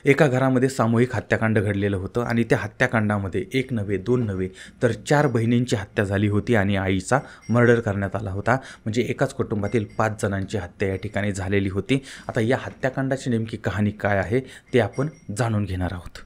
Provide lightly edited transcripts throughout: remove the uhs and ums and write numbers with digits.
एका घरामध्ये सामूहिक हत्याकांड घडलेलं होतं आणि त्या हत्याकांडामध्ये एक नव्हे, दोन नव्हे तर 4 बहिणींची हत्या झाली होती आणि आईचा मर्डर करण्यात आला होता. म्हणजे एकाच कुटुंबातील 5 जणांची हत्या या ठिकाणी झालेली होती. आता या हत्याकांडाची नेमकी कहाणी काय आहे ते आपण जाणून घेणार आहोत.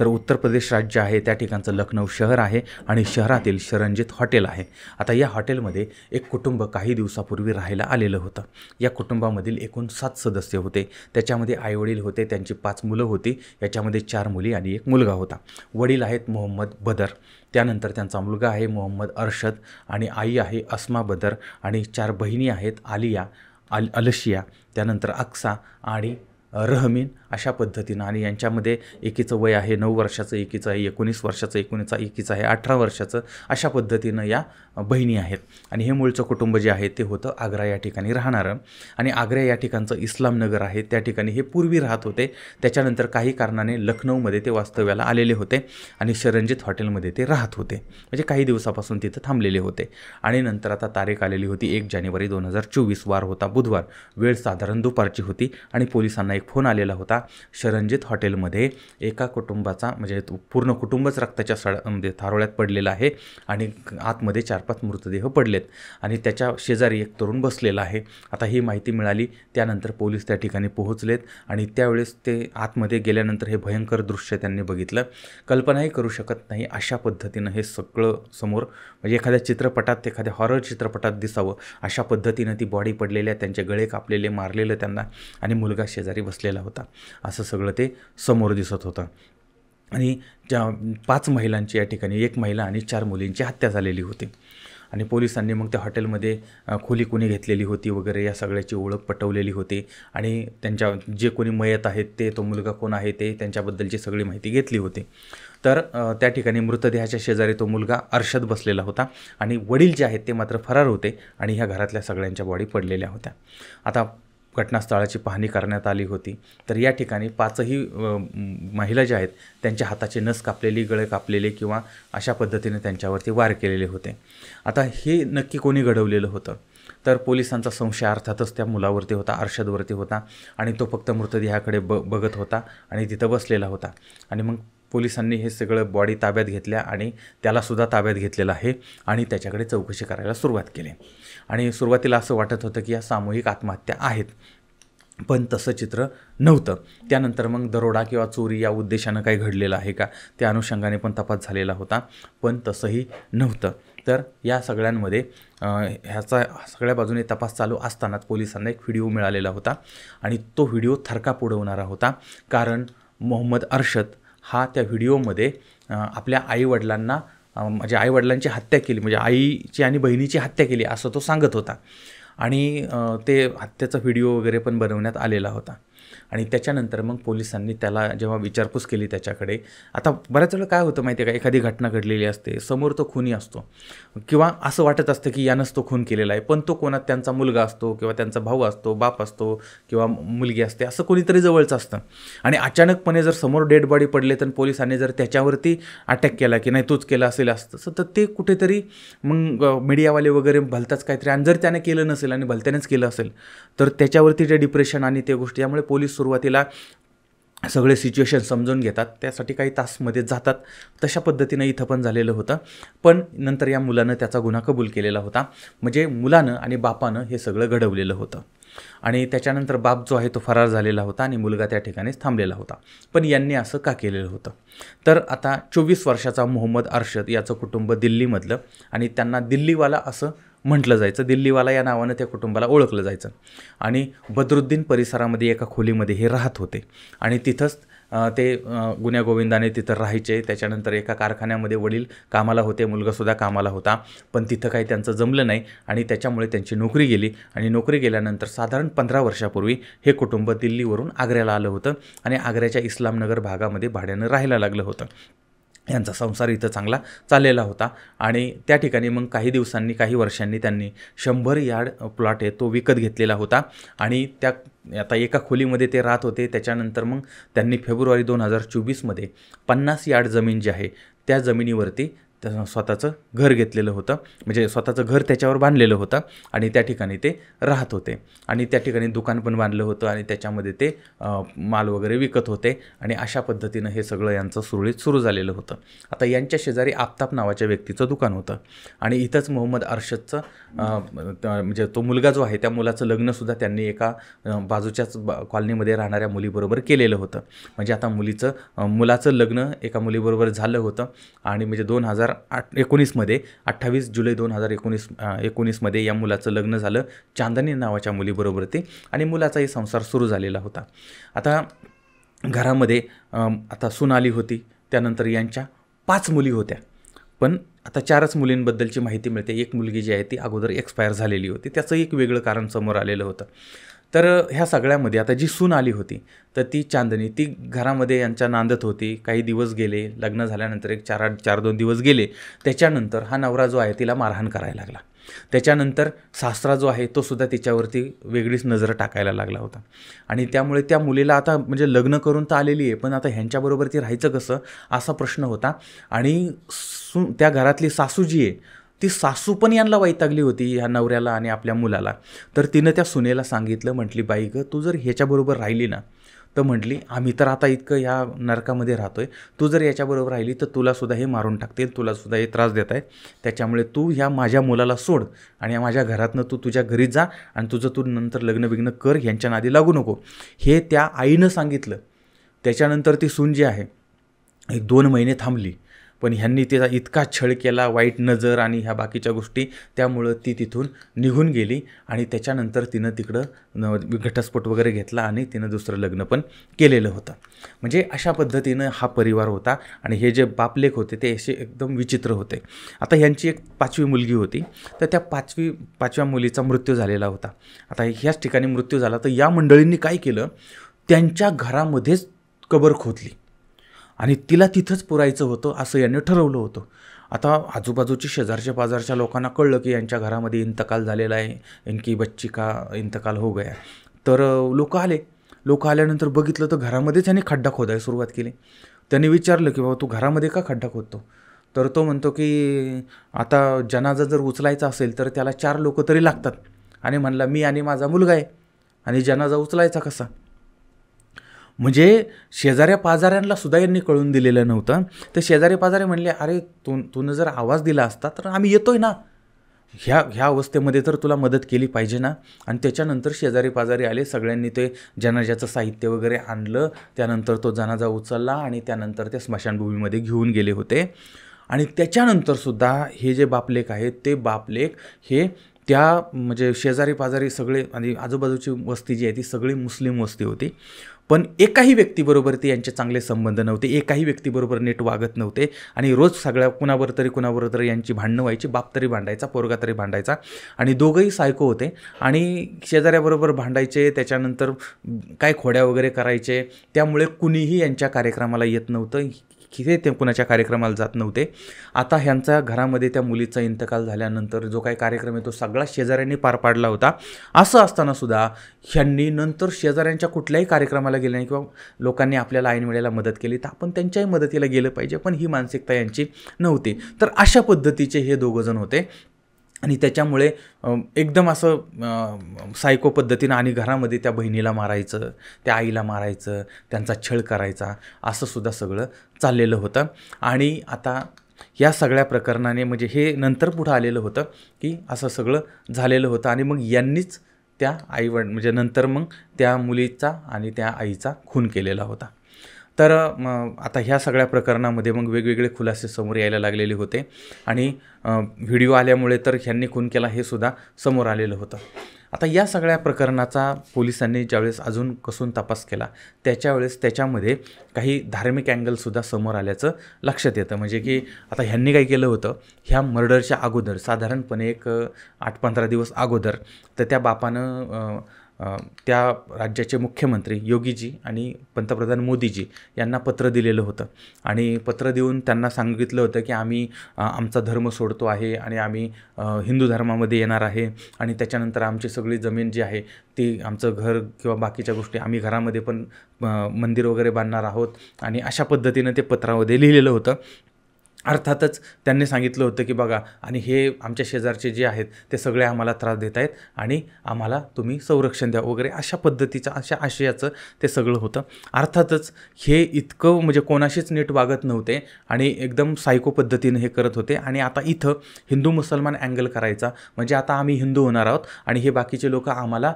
तर उत्तर प्रदेश राज्य आहे, त्या ठिकाणचं लखनौ शहर आहे आणि शहरातील शरणजीत हॉटेल आहे. आता या हॉटेलमध्ये एक कुटुंब काही दिवसापूर्वी राहायला आलेलं होतं. या कुटुंबामधील एकूण 7 सदस्य होते. त्याच्यामध्ये आईवडील होते, त्यांची 5 मुलं होती. याच्यामध्ये 4 मुली आणि 1 मुलगा होता. वडील आहेत मोहम्मद बदर, त्यानंतर त्यांचा मुलगा आहे मोहम्मद अरशद आणि आई आहे अस्मा बदर आणि 4 बहिणी आहेत आलिया, अलशिया, त्यानंतर अक्सा आणि रहमीन अशा पद्धतीनं. आणि यांच्यामध्ये एकीचं वय आहे 9 वर्षाचं, एकीचं आहे 19 वर्षाचं, एकीचं आहे 18 वर्षाचं. अशा पद्धतीनं या बहिणी आहेत. आणि हे मूळचं कुटुंब जे आहे ते होतं आग्रा या ठिकाणी राहणारं. आणि आग्रा या ठिकाणचं इस्लामनगर आहे, त्या ठिकाणी हे पूर्वी राहत होते. त्याच्यानंतर काही कारणाने लखनौमध्ये ते वास्तव्याला आलेले होते आणि शरणजीत हॉटेलमध्ये ते राहत होते. म्हणजे काही दिवसापासून तिथं थांबलेले होते. आणि नंतर आता तारीख आलेली होती 1 जानेवारी 2024, वार होता बुधवार, वेळ साधारण दुपारची होती. आणि पोलिसांना एक फोन आलेला होता. शरणजीत हॉटेलमध्ये एका कुटुंबाचा म्हणजे पूर्ण कुटुंबच रक्ताच्या म्हणजे थारोळ्यात पडलेलं आहे आणि आतमध्ये 4-5 मृतदेह पडलेत आणि त्याच्या शेजारी एक तरुण बसलेला आहे. आता ही माहिती मिळाली, त्यानंतर पोलीस त्या ठिकाणी पोहोचलेत आणि त्यावेळेस ते आतमध्ये गेल्यानंतर हे भयंकर दृश्य त्यांनी बघितलं. कल्पनाही करू शकत नाही अशा पद्धतीनं हे सगळं समोर म्हणजे एखाद्या चित्रपटात, एखाद्या हॉरर चित्रपटात दिसावं अशा पद्धतीनं ती बॉडी पडलेल्या, त्यांचे गळे कापलेले, मारलेलं त्यांना आणि मुलगा शेजारी बसलेला होता. असं सगळं ते समोर दिसत होतं. आणि त्या 5 महिलांची या ठिकाणी 1 महिला आणि 4 मुलींची हत्या झालेली होती. आणि पोलिसांनी मग त्या हॉटेलमध्ये खोली कोणी घेतलेली होती वगैरे या सगळ्याची ओळख पटवलेली होती आणि त्यांच्या जे कोणी मयत आहेत ते, तो मुलगा कोण आहे ते, त्यांच्याबद्दलची सगळी माहिती घेतली होती. तर त्या ठिकाणी मृतदेहाच्या शेजारी तो मुलगा अरशद बसलेला होता आणि वडील जे आहेत ते मात्र फरार होते आणि ह्या घरातल्या सगळ्यांच्या बॉडी पडलेल्या होत्या. आता घटनास्थळाची पाहणी करण्यात आली होती. तर या ठिकाणी 5ही महिला ज्या आहेत त्यांच्या हाताचे नस कापलेली, गळे कापलेले किंवा अशा पद्धतीने त्यांच्यावरती वार केलेले होते. आता हे नक्की कोणी घडवलेलं होतं? तर पोलिसांचा संशय अर्थातच त्या मुलावरती होता, अरशदवरती होता आणि तो फक्त मृतदेहाकडे बघत होता आणि तिथं बसलेला होता. आणि मग पोलिसांनी हे सगळं बॉडी ताब्यात घेतल्या आणि त्यालासुद्धा ताब्यात घेतलेलं आहे आणि त्याच्याकडे चौकशी करायला सुरुवात केली. आणि सुरुवातीला असं वाटत होतं की या सामूहिक आत्महत्या आहेत, पण तसं चित्र नव्हतं. त्यानंतर मग दरोडा किंवा चोरी या उद्देशानं काही घडलेलं आहे का त्या अनुषंगाने पण तपास झालेला होता, पण तसंही नव्हतं. तर या सगळ्यांमध्ये ह्याचा सगळ्या बाजूने तपास चालू असतानाच पोलिसांना एक व्हिडिओ मिळालेला होता आणि तो व्हिडिओ थरकाप उडवणारा होता. कारण मोहम्मद अरशद हा त्या व्हिडिओमध्ये आपल्या आईवडिलांना म्हणजे आईवडिलांची हत्या केली, म्हणजे आईची आणि बहिणीची हत्या केली असं तो सांगत होता. आणि ते हत्येचा व्हिडिओ वगैरे पण बनवण्यात आलेला होता. आणि त्याच्यानंतर मग पोलिसांनी त्याला जेव्हा विचारपूस केली त्याच्याकडे, आता बऱ्याच वेळा काय होतं माहिती आहे का, एखादी घटना घडलेली असते, समोर तो खुनी असतो किंवा असं वाटत असतं की यानंच तो खून केलेला आहे, पण तो कोणात त्यांचा मुलगा असतो किंवा त्यांचा भाऊ असतो, बाप असतो किंवा मुलगी असते, असं कोणीतरी जवळचं असतं. आणि अचानकपणे जर समोर डेड बॉडी पडले तर पोलिसांनी जर त्याच्यावरती अटॅक केला की नाही तोच केला असेल असतं, तर ते कुठेतरी मग मीडियावाले वगैरे भलताच काहीतरी, आणि जर त्याने केलं नसेल आणि भलत्यानेच केलं असेल तर त्याच्यावरती जे डिप्रेशन आणि ते गोष्टी, त्यामुळे पोलीस सुरुवातीला सगळे सिच्युएशन समजून घेतात, त्यासाठी काही तासमध्ये जातात. तशा पद्धतीनं इथं पण झालेलं होतं. पण नंतर या मुलानं त्याचा गुन्हा कबूल केलेला होता. म्हणजे मुलानं आणि बापानं हे सगळं घडवलेलं होतं. आणि त्याच्यानंतर बाप जो आहे तो फरार झालेला होता आणि मुलगा त्या ठिकाणीच थांबलेला होता. पण यांनी असं का केलेलं होतं? तर आता 24 वर्षाचा मोहम्मद अरशद याचं कुटुंब दिल्लीमधलं आणि त्यांना दिल्लीवाला असं म्हटलं जायचं, दिल्लीवाला या नावानं त्या कुटुंबाला ओळखलं जायचं. आणि बदरुद्दीन परिसरामध्ये एका खोलीमध्ये हे राहत होते आणि तिथंच ते गुण्यागोविंदाने तिथं राहायचे. त्याच्यानंतर एका कारखान्यामध्ये वडील कामाला होते, मुलगासुद्धा कामाला होता, पण तिथं काही त्यांचं जमलं नाही आणि त्याच्यामुळे त्यांची नोकरी गेली. आणि नोकरी गेल्यानंतर साधारण 15 वर्षापूर्वी हे कुटुंब दिल्लीवरून आग्र्याला आलं होतं आणि आग्र्याच्या इस्लामनगर भागामध्ये भाड्यानं राहायला लागलं होतं. यांचा संसार इथं चांगला चाललेला होता आणि त्या ठिकाणी मग काही दिवसांनी, काही वर्षांनी त्यांनी 100 यार्ड प्लॉट आहे तो विकत घेतलेला होता. आणि त्या आता एका खोलीमध्ये ते राहत होते. त्याच्यानंतर मग त्यांनी फेब्रुवारी 2024मध्ये 50 यार्ड जमीन जी आहे त्या जमिनीवरती स्वतःचं घर घेतलेलं होतं, म्हणजे स्वतःचं घर त्याच्यावर बांधलेलं होतं आणि त्या ठिकाणी ते राहत होते आणि त्या ठिकाणी दुकान पण बांधलं होतं आणि त्याच्यामध्ये ते माल वगैरे विकत होते आणि अशा पद्धतीनं हे सगळं यांचं सुरळीत सुरू झालेलं होतं. आता यांच्या शेजारी आफताब नावाच्या व्यक्तीचं दुकान होतं आणि इथंच मोहम्मद अर्शदचं म्हणजे तो मुलगा जो आहे त्या मुलाचं लग्नसुद्धा त्यांनी एका बाजूच्याच कॉलनीमध्ये राहणाऱ्या मुलीबरोबर केलेलं होतं. म्हणजे आता मुलाचं लग्न एका मुलीबरोबर झालं होतं आणि म्हणजे 2019मध्ये 28 जुलै 2019मध्ये या मुलाचं लग्न झालं चांदनी नावाच्या मुलीबरोबर ते आणि मुलाचाही संसार सुरू झालेला होता. आता घरामध्ये आता सून आली होती, त्यानंतर यांच्या 5 मुली होत्या, पण आता 4च मुलींबद्दलची माहिती मिळते. एक मुलगी जी आहे ती अगोदर एक्सपायर झालेली होती, त्याचं एक वेगळं कारण समोर आलेलं होतं. तर ह्या सगळ्यामध्ये आता जी सून आली होती तर ती चांदनी ती घरामध्ये यांच्या नांदत होती. काही दिवस गेले, लग्न झाल्यानंतर एक 4-2 दिवस गेले, त्याच्यानंतर हा नवरा जो आहे तिला मारहाण करायला लागला. त्याच्यानंतर सासरा जो आहे तो सुद्धा तिच्यावरती वेगळीच नजर टाकायला लागला होता आणि त्यामुळे त्या मुलीला आता म्हणजे लग्न करून तर आलेली आहे, पण आता ह्यांच्याबरोबर ती राहायचं कसं असा प्रश्न होता. आणि त्या घरातली सासू जी आहे ती सासू पण यांना वैतागली होती ह्या नवऱ्याला आणि आपल्या मुलाला. तर तिनं त्या सुनेला सांगितलं, म्हटली बाई गं तू जर ह्याच्याबरोबर राहिली ना, तर म्हटली आम्ही तर आता इतकं ह्या नरकामध्ये राहतोय, तू जर याच्याबरोबर राहिली तर तुलासुद्धा हे मारून टाकतील, तुलासुद्धा हे त्रास देत आहेत, त्याच्यामुळे तू ह्या माझ्या मुलाला सोड आणि माझ्या घरातनं तू तुझ्या घरीच जा आणि तुझं तू नंतर लग्न कर, ह्यांच्या नादी लागू नको, हे त्या आईनं सांगितलं. त्याच्यानंतर ती सून जी आहे 1-2 महिने थांबली, पण ह्यांनी तिचा इतका छळ केला, वाईट नजर आणि ह्या बाकीच्या गोष्टी, त्यामुळं ती तिथून निघून गेली आणि त्याच्यानंतर तिनं तिकडं घटस्फोट वगैरे घेतला आणि तिनं दुसरं लग्न पण केलेलं होतं. म्हणजे अशा पद्धतीनं हा परिवार होता आणि हे जे बापलेक होते ते असे एकदम विचित्र होते. आता ह्यांची एक 5वी मुलगी होती, तर त्या 5व्या मुलीचा मृत्यू झालेला होता. आता ह्याच ठिकाणी मृत्यू झाला, तर या मंडळींनी काय केलं, त्यांच्या घरामध्येच कबर खोदली आणि तिला तिथंच पुरायचं होतं असं यांनी ठरवलं होतं. आता आजूबाजूच्या शेजारच्या पाजारच्या लोकांना कळलं की यांच्या घरामध्ये इंतकाल झालेला आहे, इनकी बच्ची का इंतकाल हो गया. तर लोक आल्यानंतर बघितलं तर घरामध्येच यांनी खड्डा खोदायला सुरुवात केली. त्यांनी विचारलं की बाबा तू घरामध्ये का खड्डा खोदतो, तर तो म्हणतो की आता जनाजा जर उचलायचा असेल तर त्याला 4 लोक तरी लागतात आणि म्हणला मी आणि माझा मुलगा आहे आणि जनाजा उचलायचा कसा. म्हणजे शेजाऱ्या पाजाऱ्यांना सुद्धा यांनी कळून दिलेलं नव्हतं. तर शेजारी पाजारे म्हणले अरे तूनं जर आवाज दिला असता तर आम्ही येतोय ना, ह्या अवस्थेमध्ये तर तुला मदत केली पाहिजे ना. आणि त्याच्यानंतर शेजारी पाजारी आले, सगळ्यांनी ते जनाजाचं साहित्य वगैरे आणलं, त्यानंतर तो जनाजा उचलला आणि त्यानंतर ते स्मशानभूमीमध्ये घेऊन गेले होते. आणि त्याच्यानंतरसुद्धा हे जे बापलेक आहेत ते बापलेक हे त्या म्हणजे शेजारी पाजारी सगळे आणि आजूबाजूची वस्ती जी आहे ती सगळी मुस्लिम वस्ती होती, पण एकाही व्यक्तीबरोबर ते यांचे चांगले संबंध नव्हते, एकाही व्यक्तीबरोबर नीट वागत नव्हते आणि रोज सगळ्या कुणाबरोबर तरी यांची भांडणं व्हायची. बाप तरी भांडायचा, पोरगा तरी भांडायचा आणि दोघंही सायको होते आणि शेजाऱ्याबरोबर भांडायचे, त्याच्यानंतर काय खोड्या वगैरे करायचे. त्यामुळे कुणीही यांच्या कार्यक्रमाला येत नव्हतं, की ते कुणाच्या कार्यक्रमाला जात नव्हते. आता ह्यांचा घरामध्ये त्या मुलीचा इंतकाल झाल्यानंतर जो काही कार्यक्रम आहे तो सगळा शेजाऱ्यांनी पार पाडला होता. असं असतानासुद्धा ह्यांनी नंतर शेजाऱ्यांच्या कुठल्याही कार्यक्रमाला गेले नाही किंवा लोकांनी आपल्याला ऐन वेळेला मदत केली तर आपण त्यांच्याही मदतीला गेलं पाहिजे, पण ही मानसिकता यांची नव्हती. तर अशा पद्धतीचे हे दोघंजण होते आणि त्याच्यामुळे एकदम असं सायको पद्धतीनं आणि घरामध्ये त्या बहिणीला मारायचं, त्या आईला मारायचं, त्यांचा छळ करायचा, असं सुद्धा सगळं चाललेलं होतं. आणि आता या सगळ्या प्रकरणाने म्हणजे हे नंतर पुढं आलेलं होतं की असं सगळं झालेलं होतं आणि मग यांनीच त्या म्हणजे नंतर मग त्या मुलीचा आणि त्या आईचा खून केलेला होता. तर आता ह्या सगळ्या प्रकरणामध्ये मग वेगवेगळे खुलासे समोर यायला लागलेले होते आणि व्हिडिओ आल्यामुळे तर ह्यांनी खून केला हे सुद्धा समोर आलेलं होतं. आता या सगळ्या प्रकरणाचा पोलिसांनी ज्यावेळेस अजून कसून तपास केला त्याच्यावेळेस त्याच्यामध्ये काही धार्मिक अँगलसुद्धा समोर आल्याचं लक्षात येतं. म्हणजे की आता ह्यांनी काय केलं होतं, ह्या मर्डरच्या अगोदर साधारणपणे एक 8-15 दिवस अगोदर तर त्या बापानं त्या राज्याचे मुख्यमंत्री योगीजी आणि पंतप्रधान मोदीजी यांना पत्र दिलेलं होतं आणि पत्र देऊन त्यांना सांगितलं होतं की आम्ही आमचा धर्म सोडतो आहे आणि आम्ही हिंदू धर्मामध्ये येणार आहे आणि त्याच्यानंतर आमची सगळी जमीन जी आहे ती आमचं घर किंवा बाकीच्या गोष्टी आम्ही घरामध्ये पण मंदिर वगैरे बांधणार आहोत आणि अशा पद्धतीनं ते पत्रामध्ये लिहिलेलं होतं. अर्थातच त्यांनी सांगितलं होतं की बघा, आणि हे आमच्या शेजारचे जे आहेत ते सगळे आम्हाला त्रास देत आहेत आणि आम्हाला तुम्ही संरक्षण द्या वगैरे, अशा पद्धतीचं, अशा आशयाचं ते सगळं होतं. अर्थातच हे इतकं म्हणजे कोणाशीच नीट वागत नव्हते आणि एकदम सायको पद्धतीने हे करत होते. आणि आता इथं हिंदू मुसलमान अँगल करायचा, म्हणजे आता आम्ही हिंदू होणार आहोत आणि हे बाकीचे लोक आम्हाला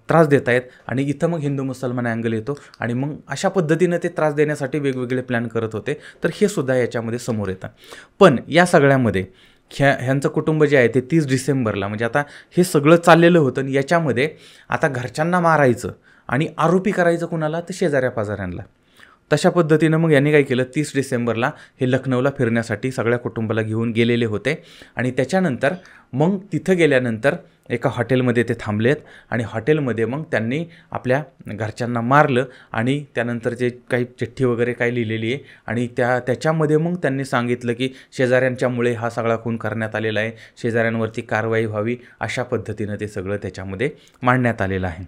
त्रास देत आहेत, आणि इथं मग हिंदू मुसलमान अँगल येतो आणि मग अशा पद्धतीनं ते त्रास देण्यासाठी वेगवेगळे प्लॅन करत होते. तर हे सुद्धा याच्यामध्ये समोर येतं. पण या सगळ्यामध्ये ह्यांचं कुटुंब जे आहे ते 30 डिसेंबरला, म्हणजे आता हे सगळं चाललेलं होतं आणि याच्यामध्ये आता घरच्यांना मारायचं आणि आरोपी करायचं कुणाला, तर शेजाऱ्या पाजाऱ्यांना. तशा पद्धतीनं मग यांनी काय केलं, 30 डिसेंबरला हे लखनौला फिरण्यासाठी सगळ्या कुटुंबाला घेऊन गेलेले होते. आणि त्याच्यानंतर मग तिथं गेल्यानंतर एका हॉटेलमध्ये ते थांबलेत आणि हॉटेलमध्ये मग त्यांनी आपल्या घरच्यांना मारलं. आणि त्यानंतर जे काही चिठ्ठी वगैरे काय लिहिलेली आहे आणि त्याच्यामध्ये मग त्यांनी सांगितलं की शेजाऱ्यांच्यामुळे हा सगळा खून करण्यात आलेला आहे, शेजाऱ्यांवरती कारवाई व्हावी, अशा पद्धतीनं ते सगळं त्याच्यामध्ये मांडण्यात आलेलं आहे.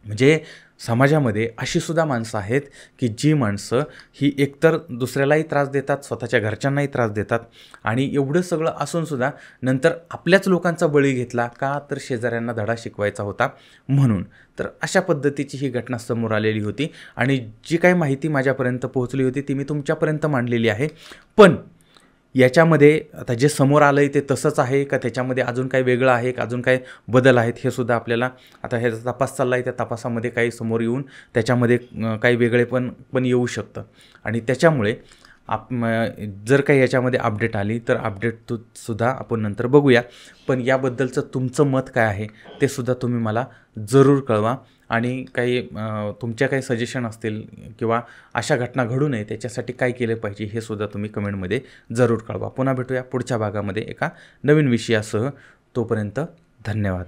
म्हणजे समाजामध्ये अशी सुद्धा माणसं आहेत की जी माणसं ही एकतर दुसऱ्यालाही त्रास देतात, स्वतःच्या घरच्यांनाही त्रास देतात, आणि एवढं सगळं असूनसुद्धा नंतर आपल्याच लोकांचा बळी घेतला का, तर शेजाऱ्यांना धडा शिकवायचा होता म्हणून. तर अशा पद्धतीची ही घटना समोर आलेली होती आणि जी काही माहिती माझ्यापर्यंत पोहोचली होती ती मी तुमच्यापर्यंत मांडलेली आहे. पण याच्यामध्ये आता जे समोर आलं आहे ते तसंच आहे का, त्याच्यामध्ये अजून काही वेगळं आहे का, अजून काही बदल आहेत, हे सुद्धा आपल्याला आता ह्याचा तपास चालला आहे, त्या तपासामध्ये काही समोर येऊन त्याच्यामध्ये काही वेगळेपण येऊ शकतं. आणि त्याच्यामुळे जर काही याच्यामध्ये अपडेट आली तर अपडेट सुद्धा आपण नंतर बघूया. पण याबद्दलचं तुमचं मत काय आहे ते सुद्धा तुम्ही मला जरूर कळवा. आणि काही तुमच्या काही सजेशन असतील किंवा अशा घटना घडू नये त्याच्यासाठी काय केलं पाहिजे हे सुद्धा तुम्ही कमेंटमध्ये जरूर कळवा. पुन्हा भेटूया पुढच्या भागामध्ये एका नवीन विषयासह. तोपर्यंत धन्यवाद.